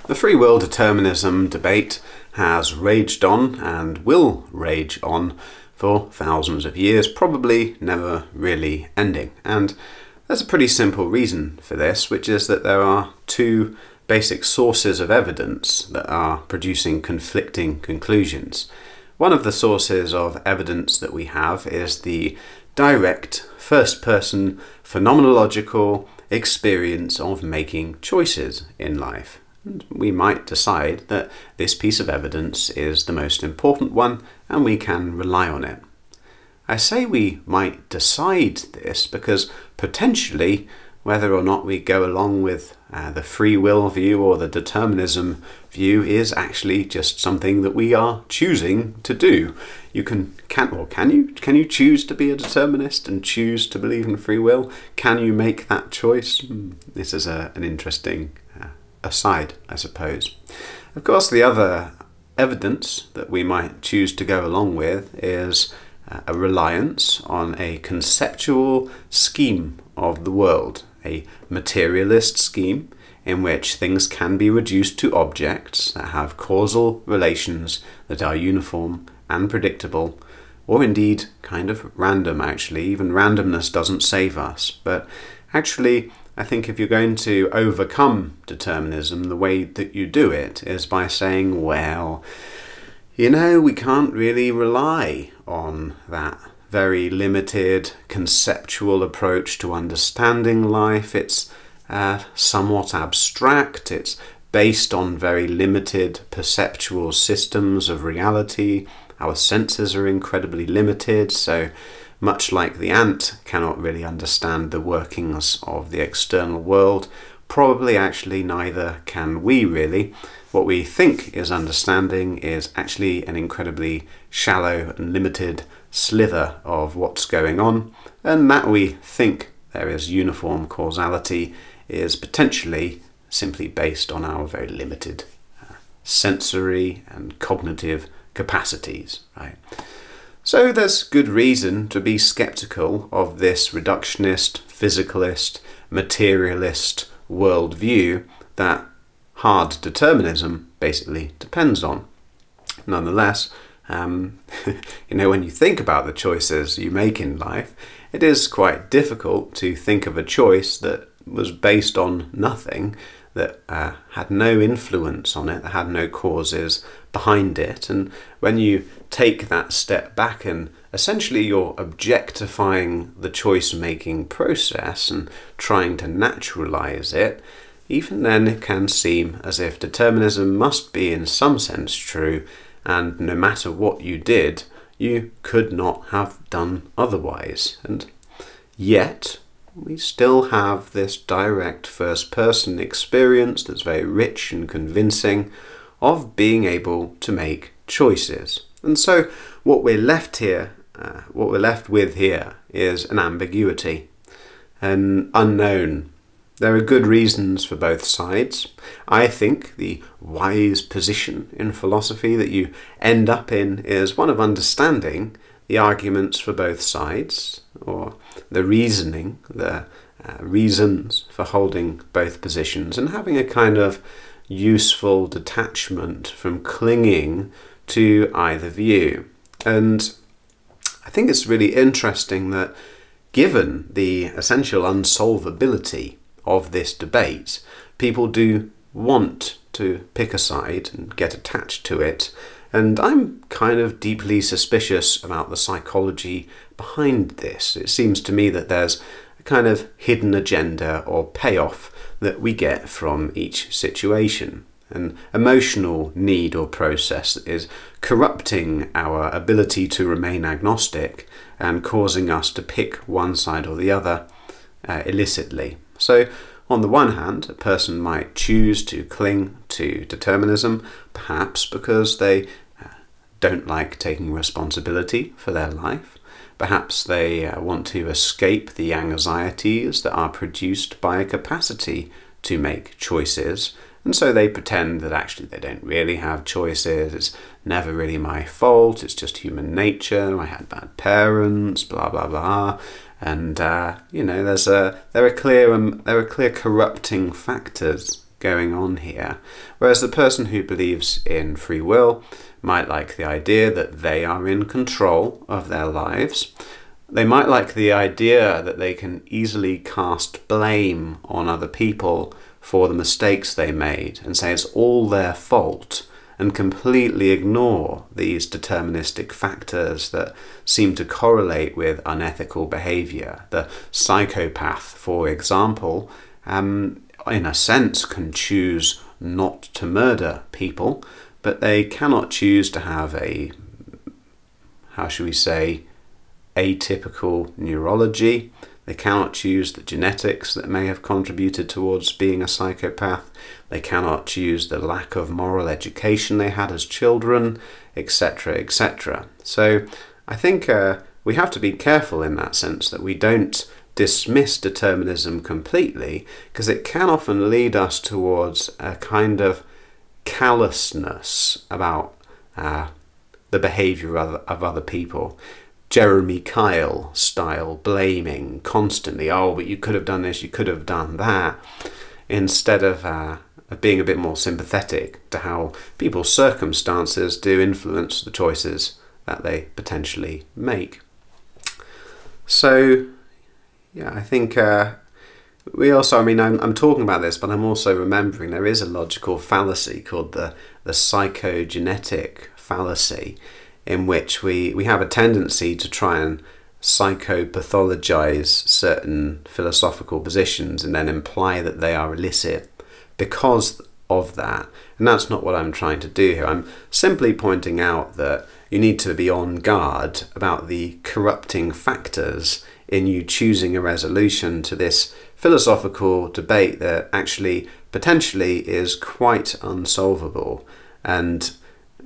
The free will determinism debate has raged on and will rage on for thousands of years, probably never really ending. And there's a pretty simple reason for this, which is that there are two basic sources of evidence that are producing conflicting conclusions. One of the sources of evidence that we have is the direct first-person phenomenological experience of making choices in life. And we might decide that this piece of evidence is the most important one and we can rely on it. I say we might decide this because potentially whether or not we go along with the free will view or the determinism view is actually just something that we are choosing to do. Can you choose to be a determinist and choose to believe in free will? Can you make that choice? This is an interesting aside, I suppose. Of course, the other evidence that we might choose to go along with is a reliance on a conceptual scheme of the world, a materialist scheme in which things can be reduced to objects that have causal relations that are uniform and predictable, or indeed kind of random actually. Even randomness doesn't save us, but actually I think if you're going to overcome determinism, the way that you do it is by saying, well, we can't really rely on that very limited conceptual approach to understanding life. It's somewhat abstract. It's based on very limited perceptual systems of reality. Our senses are incredibly limited, so much like the ant cannot really understand the workings of the external world, probably actually neither can we really. What we think is understanding is actually an incredibly shallow and limited slither of what's going on, and that we think there is uniform causality is potentially simply based on our very limited sensory and cognitive capacities, right? So there's good reason to be skeptical of this reductionist, physicalist, materialist worldview that hard determinism basically depends on. Nonetheless, when you think about the choices you make in life, it is quite difficult to think of a choice that was based on nothing, that had no influence on it, that had no causes behind it. And when you take that step back and essentially you're objectifying the choice-making process and trying to naturalize it, even then it can seem as if determinism must be in some sense true, and no matter what you did, you could not have done otherwise. And yet we still have this direct first-person experience that's very rich and convincing of being able to make choices. And so what we're left with here is an ambiguity, an unknown. There are good reasons for both sides. I think the wise position in philosophy that you end up in is one of understanding the arguments for both sides, or the reasoning, the reasons for holding both positions, and having a kind of useful detachment from clinging to either view. And I think it's really interesting that given the essential unsolvability of this debate, people do want to pick a side and get attached to it. And I'm kind of deeply suspicious about the psychology behind this. It seems to me that there's a kind of hidden agenda or payoff that we get from each situation, an emotional need or process that is corrupting our ability to remain agnostic and causing us to pick one side or the other illicitly. So on the one hand, a person might choose to cling to determinism, perhaps because they don't like taking responsibility for their life. Perhaps they want to escape the anxieties that are produced by a capacity to make choices, and so they pretend that actually they don't really have choices, it's never really my fault, it's just human nature, I had bad parents, blah blah blah. And there are clear corrupting factors going on here. Whereas the person who believes in free will might like the idea that they are in control of their lives. They might like the idea that they can easily cast blame on other people for the mistakes they made and say it's all their fault, and completely ignore these deterministic factors that seem to correlate with unethical behavior. The psychopath, for example, in a sense can choose not to murder people, but they cannot choose to have a, how shall we say, atypical neurology. They cannot choose the genetics that may have contributed towards being a psychopath. They cannot choose the lack of moral education they had as children, etc., etc. So I think we have to be careful in that sense that we don't dismiss determinism completely, because it can often lead us towards a kind of callousness about the behaviour of other people. Jeremy Kyle style blaming constantly. Oh, but you could have done this, you could have done that, instead of being a bit more sympathetic to how people's circumstances do influence the choices that they potentially make. So, yeah, I think we also, I mean, I'm talking about this, but I'm also remembering there is a logical fallacy called the psychogenetic fallacy, in which we have a tendency to try and psychopathologize certain philosophical positions and then imply that they are illicit because of that. And that's not what I'm trying to do here. I'm simply pointing out that you need to be on guard about the corrupting factors in you choosing a resolution to this philosophical debate that actually potentially is quite unsolvable. And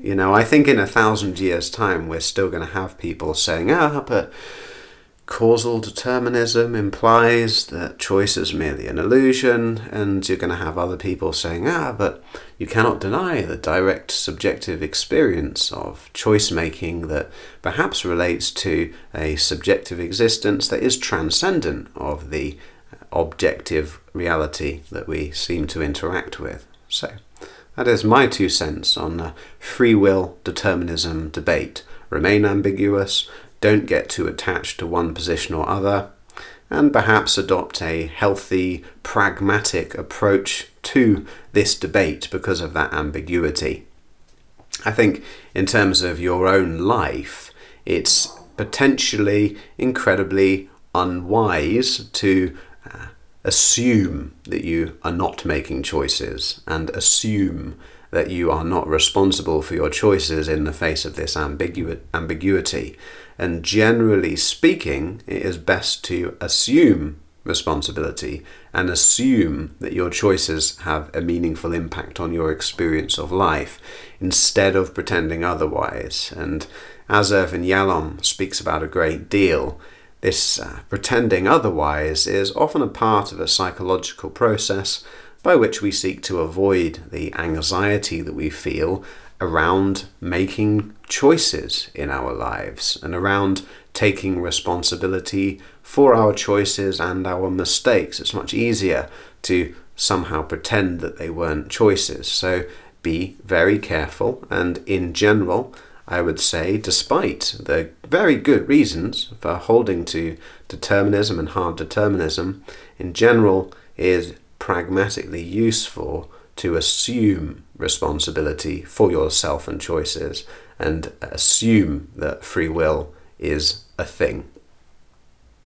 you know, I think in 1,000 years' time, we're still going to have people saying, but causal determinism implies that choice is merely an illusion, and you're going to have other people saying, but you cannot deny the direct subjective experience of choice-making that perhaps relates to a subjective existence that is transcendent of the objective reality that we seem to interact with. So that is my 2 cents on the free will determinism debate. Remain ambiguous, don't get too attached to one position or other, and perhaps adopt a healthy, pragmatic approach to this debate because of that ambiguity. I think in terms of your own life, it's potentially incredibly unwise to assume that you are not making choices and assume that you are not responsible for your choices in the face of this ambiguity. And generally speaking, it is best to assume responsibility and assume that your choices have a meaningful impact on your experience of life instead of pretending otherwise. And as Irvin Yalom speaks about a great deal, this pretending otherwise is often a part of a psychological process by which we seek to avoid the anxiety that we feel around making choices in our lives and around taking responsibility for our choices and our mistakes. It's much easier to somehow pretend that they weren't choices. So be very careful, and in general, I would say, despite the very good reasons for holding to determinism and hard determinism, in general is pragmatically useful to assume responsibility for yourself and choices and assume that free will is a thing.